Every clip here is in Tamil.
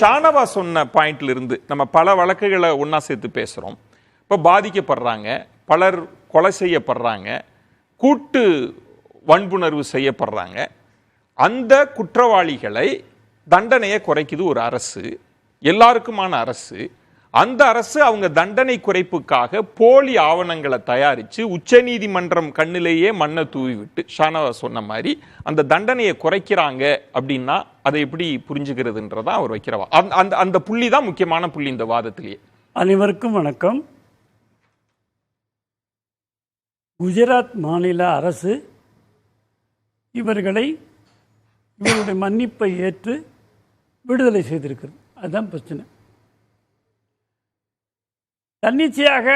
ஷானவா சொன்ன பாயிண்ட்ல இருந்து நம்ம பல வழக்குகளை ஒன்னா சேர்த்து பேசுறோம். இப்போ பாதிக்கப்படுறாங்க, பலர் கொலை செய்யப்படுறாங்க, கூட்டு வன்புணர்வு செய்யப்படுறாங்க. அந்த குற்றவாளிகளை தண்டனையை குறைக்குது ஒரு அரசு, எல்லாருக்குமான அரசு. அந்த அரசு அவங்க தண்டனை குறைப்புக்காக போலி ஆவணங்களை தயாரித்து உச்சநீதிமன்றம் கண்ணிலேயே மண்ணை தூவி விட்டு ஷானவா சொன்ன மாதிரி அந்த தண்டனையை குறைக்கிறாங்க அப்படின்னா அதை எப்படி புரிஞ்சுக்கிறதுன்றதா அவர் வைக்கிறவா. அந்த புள்ளி தான் முக்கியமான புள்ளி இந்த வாதத்திலேயே. அனைவருக்கும் வணக்கம். குஜராத் மாநில அரசு இவருடைய மன்னிப்பை ஏற்று விடுதலை செய்திருக்கிறது. அதுதான் பிரச்சனை. தன்னிச்சையாக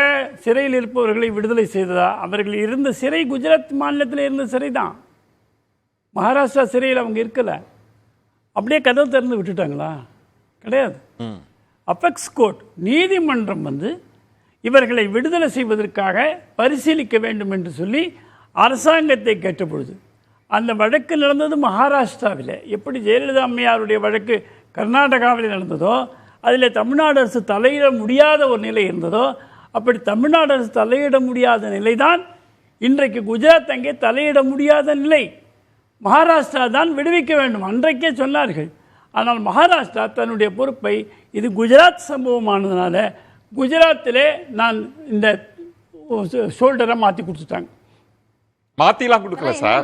சிறையில் இருப்பவர்களை விடுதலை செய்ததா? அவர்கள் இருந்த சிறை குஜராத் மாநிலத்தில் இருந்த சிறை தான். மகாராஷ்டிரா சிறையில் அவங்க இருக்கல. அப்படியே கதவு திறந்து விட்டுட்டாங்களா? கிடையாது. அபெக்ஸ் கோர்ட் நீதிமன்றம் இவர்களை விடுதலை செய்வதற்காக பரிசீலிக்க வேண்டும் என்று சொல்லி அரசாங்கத்தை கேட்ட பொழுது அந்த வழக்கு நடந்தது மகாராஷ்டிராவில். எப்படி ஜெயலலிதா அம்மையாருடைய வழக்கு கர்நாடகாவில் நடந்ததோ, அதில் தமிழ்நாடு அரசு தலையிட முடியாத ஒரு நிலை இருந்ததோ, அப்படி தமிழ்நாடு அரசு தலையிட முடியாத நிலைதான் இன்றைக்கு குஜராத் அங்கே தலையிட முடியாத நிலை. மகாராஷ்டிரா தான் விடுவிக்க வேண்டும் அன்றைக்கே சொன்னார்கள். ஆனால் மகாராஷ்டிரா தன்னுடைய பொறுப்பை, இது குஜராத் சம்பவமானதுனால குஜராத்திலே நான் இந்த ஷோல்டரை மாற்றி கொடுத்துட்டாங்க. மாத்திலாம் கொடுக்கல சார்.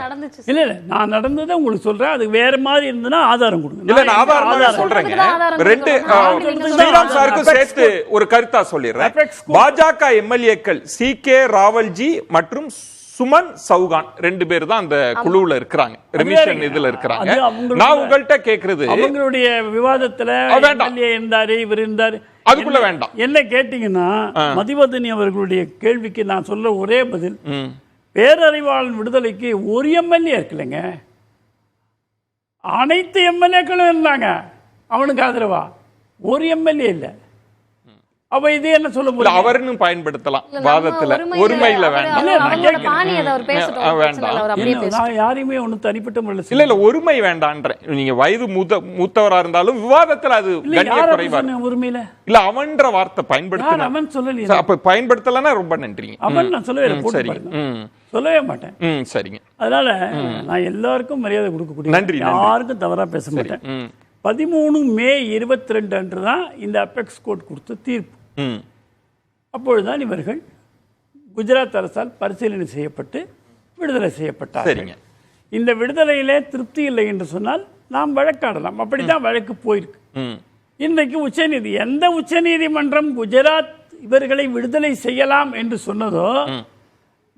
இல்ல நான் நடந்ததை உங்களுக்கு சொல்றேன். அது வேற மாதிரி இருந்ததுன்னா ஆதாரம் கொடுங்க. இல்ல நான் ஆதாரம் சொல்றேங்க. ரெண்டு ஸ்ரீராம் சாருக்கு சேர்த்து ஒரு கருத்தா சொல்லிடுறேன். பாஜக எம்எல்ஏக்கள் சி.கே. ராவல்ஜி மற்றும் சுமன் சௌகான் ரெண்டு பேர் தான் அந்த குழுவுல இருக்கிறாங்க, ரிமிஷன் இதுல இருக்கிறாங்க. நான் உங்கள்கிட்ட கேக்குறது, அவங்களுடைய விவாதத்துல எம்எல்ஏ இருந்தாரு, இவர் இருந்தாரு, அதுக்குள்ள வேண்டாம். என்ன கேட்டீங்கன்னா, மதிவதனி அவர்களுடைய கேள்விக்கு நான் சொல்ல ஒரே பதில், பேரறிவாளன் விடுதலைக்கு ஒரு எம்எல்ஏ இருக்குல்லங்க, அனைத்து எம்எல்ஏக்களும் இருந்தாங்க அவனுக்கு ஆதரவா. ஒரு எம்எல்ஏ இல்ல. அப்ப இது என்ன சொல்ல முடியும்? அவருன்னு பயன்படுத்தலாம் வாதத்துல, ஒருமையில வேண்டாம். நான் யாரையுமே ஒண்ணு தனிப்பட்ட முறையில் இல்ல ஒருமை வேண்டான்றேன். நீங்க வயது மூத்தவரா இருந்தாலும் விவாதத்துல அது குறைவா உரிமையில இல்ல அவன்ற வார்த்தை பயன்படுத்த அவன் சொல்லல. அப்ப பயன்படுத்தலன்னா ரொம்ப நன்றிங்க. அவன் நான் சொல்லவே மாட்டேன். சரிங்க. அதனால நான் எல்லாருக்கும் மரியாதை கொடுக்கக்கூடிய, நன்றி, யாருக்கும் தவறா பேச மாட்டேன். 13 மே 22 அன்று தான் இந்த அபெக்ஸ் கோர்ட் கொடுத்த தீர்ப்பு. அப்பொழுதுதான் இவர்கள் குஜராத் அரசால் பரிசீலனை செய்யப்பட்டு விடுதலை செய்யப்பட்டார்கள். இந்த விடுதலையிலே திருப்தி இல்லை என்று சொன்னால் நாம் வழக்காடலாம். அப்படித்தான் வழக்கு போயிருக்கு. இன்றைக்கு எந்த உச்சநீதிமன்றம் குஜராத் இவர்களை விடுதலை செய்யலாம் என்று சொன்னதோ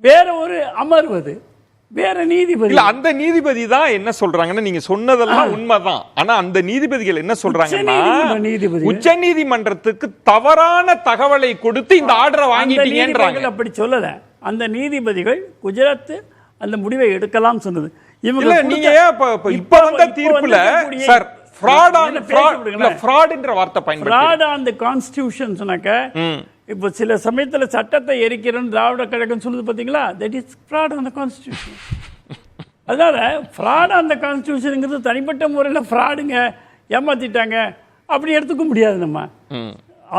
வேற ஒரு அமர்வு, வேற நீதிபதி. அந்த நீதிபதி தான் என்ன சொல்றாங்கன்னா, நீங்க சொன்னதெல்லாம் உண்மைதான். ஆனா அந்த நீதிபதிகள் என்ன சொல்றாங்கன்னா, உச்ச நீதிமன்றத்துக்கு தவறான தகவலை கொடுத்து இந்த ஆர்டரை வாங்கிட்டீங்கன்றாங்க. அப்படி சொல்லல. அந்த நீதிபதிகள் குஜராத் அந்த முடிவை எடுக்கலாம் சொன்னது. இவங்க நீங்க இப்ப வந்த தீர்ப்புல சார் fraud என்ற வார்த்தை பயன்படுத்துறாங்க. fraud on the constitution சொன்னாக்க, இப்போ சில சமயத்துல சட்டத்தை எரிக்கிறோம் திராவிட கழகம் சொல்லுது பாத்தீங்களா, that is fraud on the constitution. அதனால fraud on the constitutionங்கிறது தனிப்பட்ட முறையில் ஃப்ராடுங்க, ஏமாத்திட்டாங்க அப்படி எடுத்துக்க முடியாது. நம்ம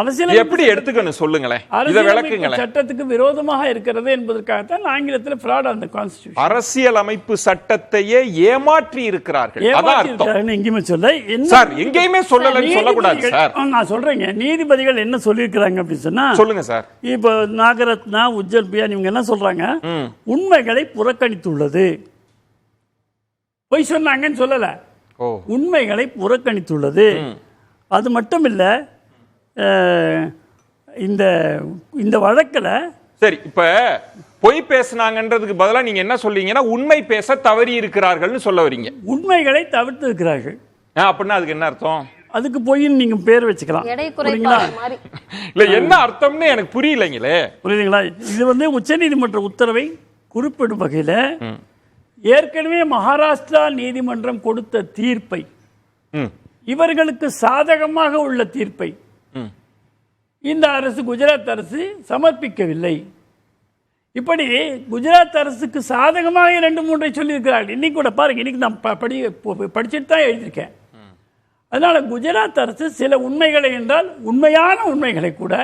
அரசியல் எப்படி எடுத்துக்கணும் சொல்லுங்களேன், இத விளக்குங்களேன். சட்டத்துக்கு விரோதமாக இருக்கிறது என்பதற்காகத்தான் ஆங்கிலத்தில் fraud on the constitution. அரசியல் அமைப்பு சட்டத்தையே ஏமாற்றி இருக்கிறார்கள். அதான் அர்த்தம். எங்கேயுமே சொல்ல சார், எங்கேயுமே சொல்லலன்னு சொல்லக்கூடாது சார். நான் சொல்றேங்க, நீதிபதிகள் என்ன சொல்லியிருக்கிறாங்க அப்படின்னு சொன்னா சொல்லுங்க சார். இப்போ நாகரத்னா, உஜ்ஜல் பியான் இவங்க என்ன சொல்றாங்க, உண்மைகளை புறக்கணித்துள்ளது. பொய் சொன்னாங்கன்னு சொல்லல, உண்மைகளை புறக்கணித்துள்ளது. அது மட்டும் இல்ல, இந்த வழக்கில் சரி, இப்ப பொய் பேசினாங்கன்றதுக்கு பதிலாக நீங்க என்ன சொல்றீங்கன்னா, உண்மை பேச தவறி இருக்கிறார்கள் சொல்ல வரீங்க. உண்மைகளை தவிர்த்து இருக்கிறார்கள் அப்படின்னா அதுக்கு என்ன அர்த்தம்? அதுக்கு பொய்ன்னு நீங்க பேர் வச்சுக்கலாம். இல்ல என்ன அர்த்தம்னு எனக்கு புரியலைங்களே. புரியுதுங்களா? இது உச்சநீதிமன்ற உத்தரவை குறிப்பிடும் வகையில் ஏற்கனவே மகாராஷ்டிரா நீதிமன்றம் கொடுத்த தீர்ப்பை, இவர்களுக்கு சாதகமாக உள்ள தீர்ப்பை இந்த அரசு, குஜராத் அரசு சமர்ப்பிக்கவில்லை. இப்படி குஜராத் அரசுக்கு சாதகமாக 2-3 சொல்லி இருக்கிறார்கள். இன்னைக்கு கூட பாருங்க, இன்னைக்கு நான் படிச்சுட்டு தான் எழுதியிருக்கேன். அதனால குஜராத் அரசு சில உண்மைகளை என்றால் உண்மையான உண்மைகளை கூட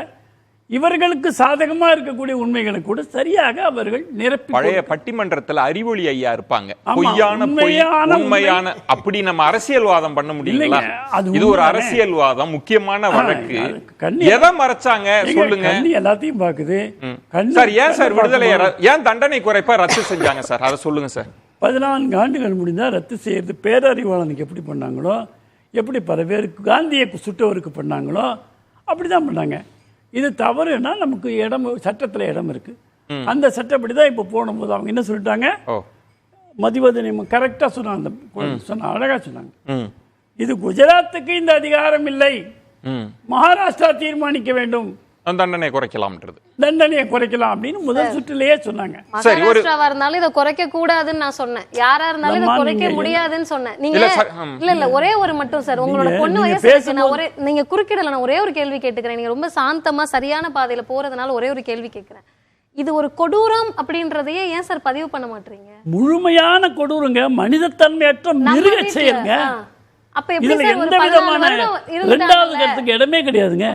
இவர்களுக்கு சாதகமா இருக்கக்கூடிய உண்மைகளை கூட சரியாக அவர்கள் நிரப்பி பழைய பட்டிமன்றத்துல அறிவொளி ஐயா இருப்பாங்க. ஆமா, பொய்யான பொய், உண்மையான உண்மையான அப்படி நம்ம அரசியல்வாதம் பண்ண முடியுங்களா? இல்லைங்க, அது இது ஒரு உண்மைதானே. அரசியல்வாதம், முக்கியமான வழக்கு. கண்ணி- எதை மறைச்சாங்க சொல்லுங்க கண்ணி எல்லாத்தையும் பாக்குது. சார். ஏன் சார் விடுதலை ஏன் தண்டனை குறைப்பா ரத்து செஞ்சாங்க சார்? அதை சொல்லுங்க சார். 14 ஆண்டுகள் முடிந்தா ரத்து செய்யறது பேரறிவாளனுக்கு எப்படி பண்ணாங்களோ, எப்படி பல பேருக்கு காந்தியை சுட்டவருக்கு பண்ணாங்களோ அப்படிதான் பண்ணாங்க. இது தவறுனா நமக்கு இடம், சட்டத்தில் இடம் இருக்கு. அந்த சட்டப்படி தான் இப்போ போனும்போது அவங்க என்ன சொல்லிட்டாங்க, மதிவதனை கரெக்டாக சொன்னாங்க, அழகா சொன்னாங்க. இது குஜராத்துக்கு இந்த அதிகாரம் இல்லை, மகாராஷ்டிரா தீர்மானிக்க வேண்டும், தண்டனை குறைக்கலாம்ன்றது, தண்டனையை குறைக்கலாம் அப்படின்னு முதல் சுற்றிலேயே சொன்னாங்க. மகாராஷ்டிராவா இருந்தாலும் இதை குறைக்க கூடாதுன்னு நான் சொன்னேன். யாரா இருந்தாலும் இதை குறைக்க முடியாதுன்னு சொன்னேன். நீங்க இல்ல ஒரே ஒரு மட்டும் சார், உங்களோட பொண்ணு வயசு நான் ஒரே, நீங்க குறுக்கிடல, நான் ஒரே ஒரு கேள்வி கேட்டுக்கிறேன். நீங்க ரொம்ப சாந்தமா சரியான பாதையில போறதுனால ஒரே ஒரு கேள்வி கேட்கிறேன். இது ஒரு கொடூரம் அப்படின்றதையே ஏன் சார் பதிவு பண்ண மாட்டீங்க? முழுமையான கொடூரங்க, மனிதத்தன்மையற்ற மிருக செயலுங்க. அப்ப எப்படி இதுல சார் எந்த விதமான இரண்டாவது கருத்துக்கு இடமே கிடையாதுங்க.